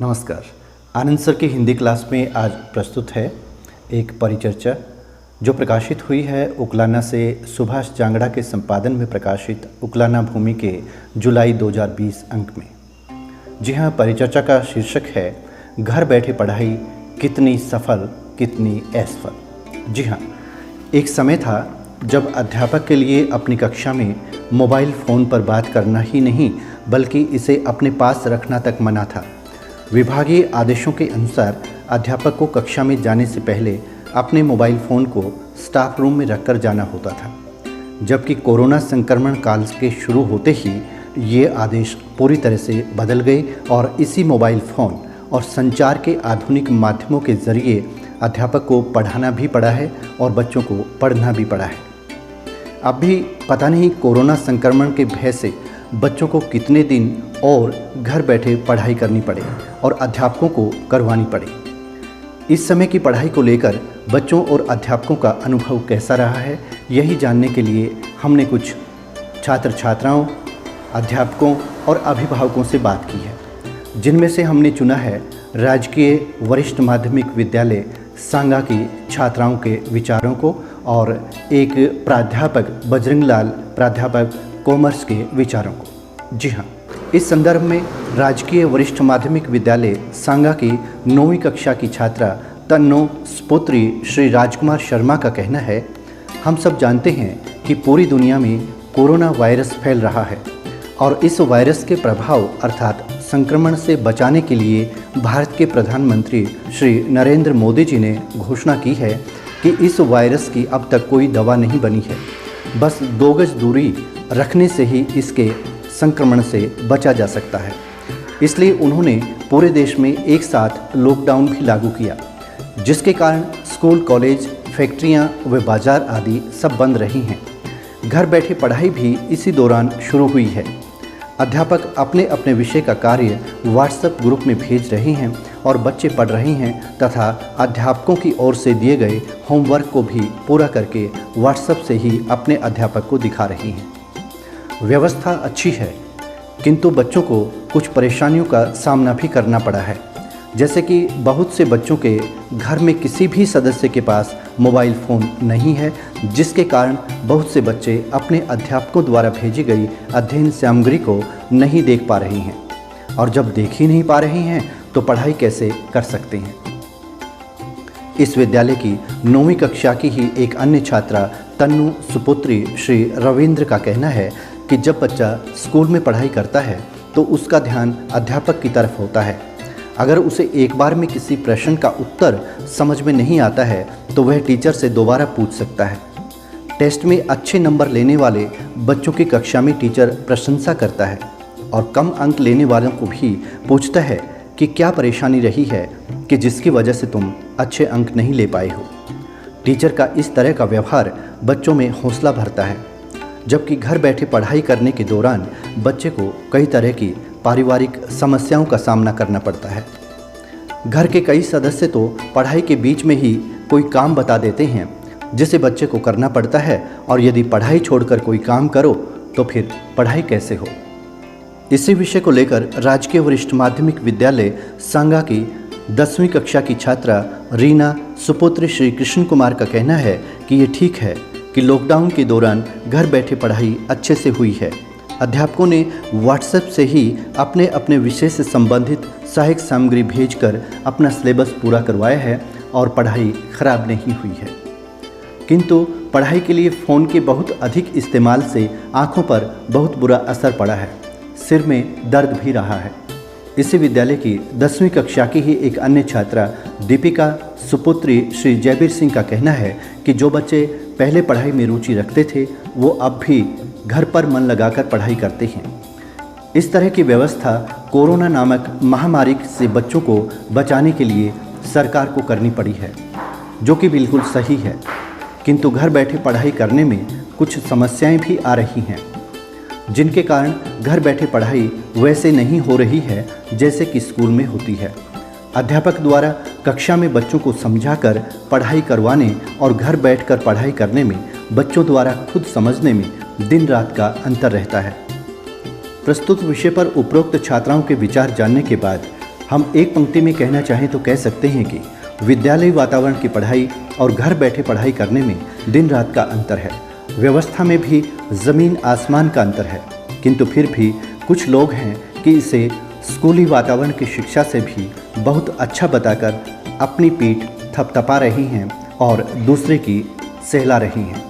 नमस्कार। आनंद सर की हिंदी क्लास में आज प्रस्तुत है एक परिचर्चा जो प्रकाशित हुई है उकलाना से सुभाष जांगड़ा के संपादन में प्रकाशित उकलाना भूमि के जुलाई 2020 अंक में। जी हाँ, परिचर्चा का शीर्षक है घर बैठे पढ़ाई कितनी सफल कितनी असफल। जी हाँ, एक समय था जब अध्यापक के लिए अपनी कक्षा में मोबाइल फ़ोन पर बात करना ही नहीं बल्कि इसे अपने पास रखना तक मना था। विभागीय आदेशों के अनुसार अध्यापक को कक्षा में जाने से पहले अपने मोबाइल फ़ोन को स्टाफ रूम में रखकर जाना होता था, जबकि कोरोना संक्रमण काल के शुरू होते ही ये आदेश पूरी तरह से बदल गए और इसी मोबाइल फ़ोन और संचार के आधुनिक माध्यमों के ज़रिए अध्यापक को पढ़ाना भी पड़ा है और बच्चों को पढ़ना भी पड़ा है। अब भी पता नहीं कोरोना संक्रमण के भय से बच्चों को कितने दिन और घर बैठे पढ़ाई करनी पड़े और अध्यापकों को करवानी पड़े। इस समय की पढ़ाई को लेकर बच्चों और अध्यापकों का अनुभव कैसा रहा है, यही जानने के लिए हमने कुछ छात्र छात्राओं, अध्यापकों और अभिभावकों से बात की है, जिनमें से हमने चुना है राजकीय वरिष्ठ माध्यमिक विद्यालय सांगा की छात्राओं के विचारों को और एक प्राध्यापक बजरंगलाल प्राध्यापक कॉमर्स के विचारों को। जी हाँ, इस संदर्भ में राजकीय वरिष्ठ माध्यमिक विद्यालय सांगा की 9वीं कक्षा की छात्रा तन्नो स्पुत्री श्री राजकुमार शर्मा का कहना है, हम सब जानते हैं कि पूरी दुनिया में कोरोना वायरस फैल रहा है और इस वायरस के प्रभाव अर्थात संक्रमण से बचाने के लिए भारत के प्रधानमंत्री श्री नरेंद्र मोदी जी ने घोषणा की है कि इस वायरस की अब तक कोई दवा नहीं बनी है, बस 2 गज दूरी रखने से ही इसके संक्रमण से बचा जा सकता है। इसलिए उन्होंने पूरे देश में एक साथ लॉकडाउन भी लागू किया, जिसके कारण स्कूल, कॉलेज, फैक्ट्रियां व बाजार आदि सब बंद रही हैं। घर बैठे पढ़ाई भी इसी दौरान शुरू हुई है। अध्यापक अपने अपने विषय का कार्य व्हाट्सएप ग्रुप में भेज रहे हैं और बच्चे पढ़ रहे हैं तथा अध्यापकों की ओर से दिए गए होमवर्क को भी पूरा करके व्हाट्सएप से ही अपने अध्यापक को दिखा रही हैं। व्यवस्था अच्छी है, किंतु बच्चों को कुछ परेशानियों का सामना भी करना पड़ा है, जैसे कि बहुत से बच्चों के घर में किसी भी सदस्य के पास मोबाइल फ़ोन नहीं है, जिसके कारण बहुत से बच्चे अपने अध्यापकों द्वारा भेजी गई अध्ययन सामग्री को नहीं देख पा रहे हैं और जब देख ही नहीं पा रहे हैं तो पढ़ाई कैसे कर सकते हैं। इस विद्यालय की 9वीं कक्षा की ही एक अन्य छात्रा तन्नु सुपुत्री श्री रविंद्र का कहना है कि जब बच्चा स्कूल में पढ़ाई करता है तो उसका ध्यान अध्यापक की तरफ होता है। अगर उसे एक बार में किसी प्रश्न का उत्तर समझ में नहीं आता है तो वह टीचर से दोबारा पूछ सकता है। टेस्ट में अच्छे नंबर लेने वाले बच्चों की कक्षा में टीचर प्रशंसा करता है और कम अंक लेने वालों को भी पूछता है कि क्या परेशानी रही है कि जिसकी वजह से तुम अच्छे अंक नहीं ले पाए हो। टीचर का इस तरह का व्यवहार बच्चों में हौसला भरता है, जबकि घर बैठे पढ़ाई करने के दौरान बच्चे को कई तरह की पारिवारिक समस्याओं का सामना करना पड़ता है। घर के कई सदस्य तो पढ़ाई के बीच में ही कोई काम बता देते हैं जिसे बच्चे को करना पड़ता है और यदि पढ़ाई छोड़कर कोई काम करो तो फिर पढ़ाई कैसे हो। इसी विषय को लेकर राजकीय वरिष्ठ माध्यमिक विद्यालय सांगा की 10वीं कक्षा की छात्रा रीना सुपुत्र श्री कृष्ण कुमार का कहना है कि ये ठीक है कि लॉकडाउन के दौरान घर बैठे पढ़ाई अच्छे से हुई है। अध्यापकों ने व्हाट्सएप से ही अपने अपने विषय से संबंधित सहायक सामग्री भेजकर अपना सिलेबस पूरा करवाया है और पढ़ाई खराब नहीं हुई है। किंतु पढ़ाई के लिए फ़ोन के बहुत अधिक इस्तेमाल से आँखों पर बहुत बुरा असर पड़ा है, सिर में दर्द भी रहा है। इसी विद्यालय की 10वीं कक्षा की ही एक अन्य छात्रा दीपिका सुपुत्री श्री जयबीर सिंह का कहना है कि जो बच्चे पहले पढ़ाई में रुचि रखते थे वो अब भी घर पर मन लगाकर पढ़ाई करते हैं। इस तरह की व्यवस्था कोरोना नामक महामारी से बच्चों को बचाने के लिए सरकार को करनी पड़ी है, जो कि बिल्कुल सही है। किंतु घर बैठे पढ़ाई करने में कुछ समस्याएं भी आ रही हैं, जिनके कारण घर बैठे पढ़ाई वैसे नहीं हो रही है जैसे कि स्कूल में होती है। अध्यापक द्वारा कक्षा में बच्चों को समझाकर पढ़ाई करवाने और घर बैठकर पढ़ाई करने में बच्चों द्वारा खुद समझने में दिन रात का अंतर रहता है। प्रस्तुत विषय पर उपरोक्त छात्राओं के विचार जानने के बाद हम एक पंक्ति में कहना चाहें तो कह सकते हैं कि विद्यालय वातावरण की पढ़ाई और घर बैठे पढ़ाई करने में दिन रात का अंतर है। व्यवस्था में भी ज़मीन आसमान का अंतर है, किंतु फिर भी कुछ लोग हैं कि इसे स्कूली वातावरण की शिक्षा से भी बहुत अच्छा बताकर अपनी पीठ थपथपा रही हैं और दूसरे की सहला रही हैं।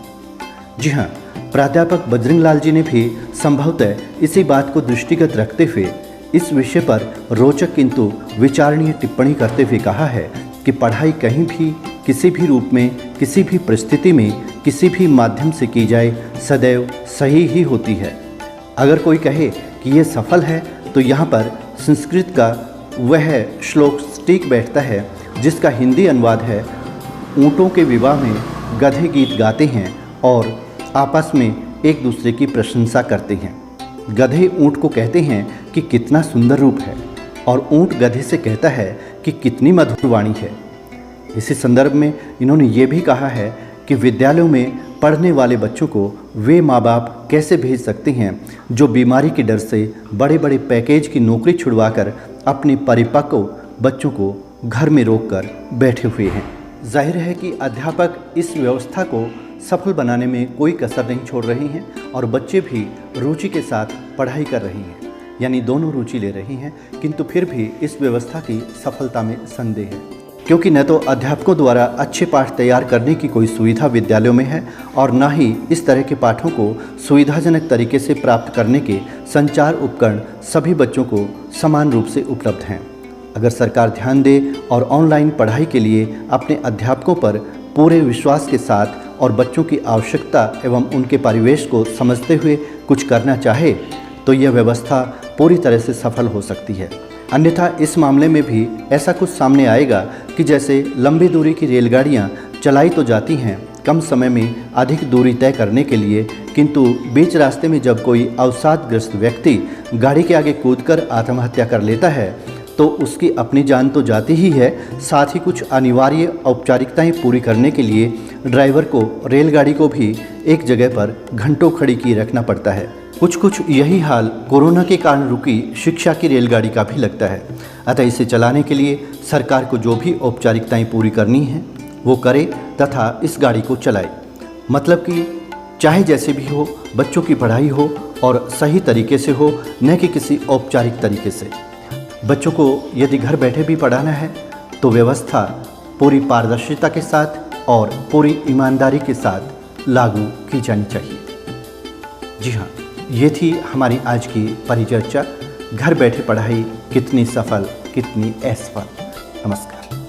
जी हाँ, प्राध्यापक बजरंग लाल जी ने भी संभवतः इसी बात को दृष्टिगत रखते हुए इस विषय पर रोचक किंतु विचारणीय टिप्पणी करते हुए कहा है कि पढ़ाई कहीं भी, किसी भी रूप में, किसी भी परिस्थिति में, किसी भी माध्यम से की जाए सदैव सही ही होती है। अगर कोई कहे कि ये सफल है तो यहाँ पर संस्कृत का वह श्लोक सटीक बैठता है जिसका हिंदी अनुवाद है, ऊँटों के विवाह में गधे गीत गाते हैं और आपस में एक दूसरे की प्रशंसा करते हैं। गधे ऊँट को कहते हैं कि कितना सुंदर रूप है और ऊँट गधे से कहता है कि कितनी मधुर वाणी है। इसी संदर्भ में इन्होंने ये भी कहा है कि विद्यालयों में पढ़ने वाले बच्चों को वे माँ बाप कैसे भेज सकते हैं जो बीमारी के डर से बड़े बड़े पैकेज की नौकरी छुड़वाकर अपने परिपक्व बच्चों को घर में रोककर बैठे हुए हैं। जाहिर है कि अध्यापक इस व्यवस्था को सफल बनाने में कोई कसर नहीं छोड़ रहे हैं और बच्चे भी रुचि के साथ पढ़ाई कर रहे हैं, यानी दोनों रुचि ले रहे हैं, किंतु फिर भी इस व्यवस्था की सफलता में संदेह है, क्योंकि न तो अध्यापकों द्वारा अच्छे पाठ तैयार करने की कोई सुविधा विद्यालयों में है और न ही इस तरह के पाठों को सुविधाजनक तरीके से प्राप्त करने के संचार उपकरण सभी बच्चों को समान रूप से उपलब्ध हैं। अगर सरकार ध्यान दे और ऑनलाइन पढ़ाई के लिए अपने अध्यापकों पर पूरे विश्वास के साथ और बच्चों की आवश्यकता एवं उनके परिवेश को समझते हुए कुछ करना चाहे तो यह व्यवस्था पूरी तरह से सफल हो सकती है। अन्यथा इस मामले में भी ऐसा कुछ सामने आएगा कि जैसे लंबी दूरी की रेलगाड़ियां चलाई तो जाती हैं कम समय में अधिक दूरी तय करने के लिए, किंतु बीच रास्ते में जब कोई अवसादग्रस्त व्यक्ति गाड़ी के आगे कूदकर आत्महत्या कर लेता है तो उसकी अपनी जान तो जाती ही है, साथ ही कुछ अनिवार्य औपचारिकताएं पूरी करने के लिए ड्राइवर को रेलगाड़ी को भी एक जगह पर घंटों खड़ी किए रखना पड़ता है। कुछ यही हाल कोरोना के कारण रुकी शिक्षा की रेलगाड़ी का भी लगता है। अतः इसे चलाने के लिए सरकार को जो भी औपचारिकताएं पूरी करनी है वो करे तथा इस गाड़ी को चलाए। मतलब कि चाहे जैसे भी हो, बच्चों की पढ़ाई हो और सही तरीके से हो, न कि किसी औपचारिक तरीके से। बच्चों को यदि घर बैठे भी पढ़ाना है तो व्यवस्था पूरी पारदर्शिता के साथ और पूरी ईमानदारी के साथ लागू की जानी चाहिए। जी हाँ, ये थी हमारी आज की परिचर्चा, घर बैठे पढ़ाई कितनी सफल, कितनी असफल। नमस्कार।